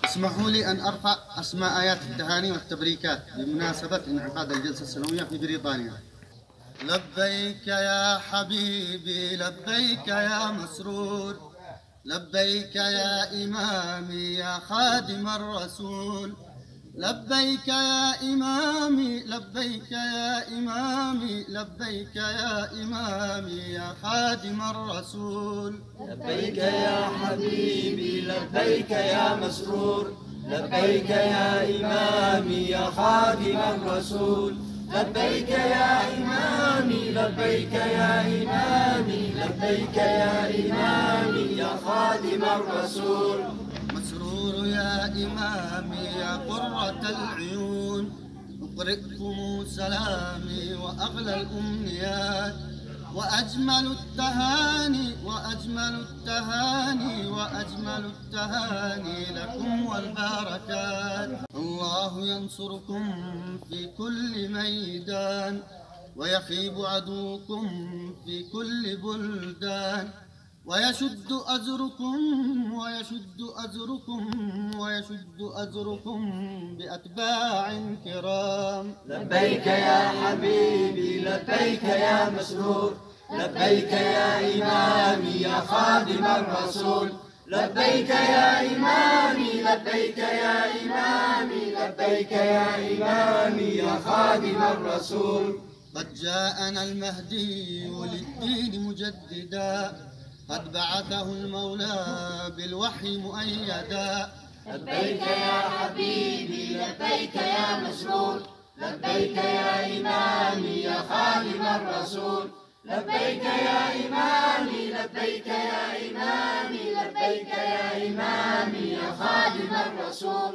اسمحوا لي أن أرفع أسماء آيات التهاني والتبريكات بمناسبة انعقاد الجلسة السنوية في بريطانيا. لبيك يا حبيبي لبيك يا مسرور، لبيك يا إمامي يا خادم الرسول، لبيك يا إمامي لبيك يا إمامي لبيك يا إمامي يا خادم الرسول. لبيك يا حبيبي لبيك يا مسرور، لبيك يا إمامي يا خادم الرسول، لبيك يا إمامي لبيك يا إمامي لبيك يا إمامي يا خادم الرسول. مسرور يا إمامي يا قرة العيون، أقرئكم سلامي وأغلى الأمنيات، وأجمل التهاني وأجمل التهاني وأجمل التهاني لكم والبركات. الله ينصركم في كل ميدان، ويخيب عدوكم في كل بلدان، ويشد أزركم ويشد أزركم ويشد أزركم بأتباع كرام. لبيك يا حبيبي لبيك يا مسرور، لبيك يا إمامي يا خادم الرسول، لبيك يا إمامي لبيك يا إمامي لبيك يا إمامي يا خادم الرسول. قد جاءنا المهدي للدين مجددا، قد بعثه المولى بالوحي مؤيدا. لبيك يا حبيبي لبيك يا مسرور، لبيك يا إمامي يا خادم الرسول، لبيك يا إمامي لبيك يا إمامي لبيك يا إمامي يا خادم الرسول.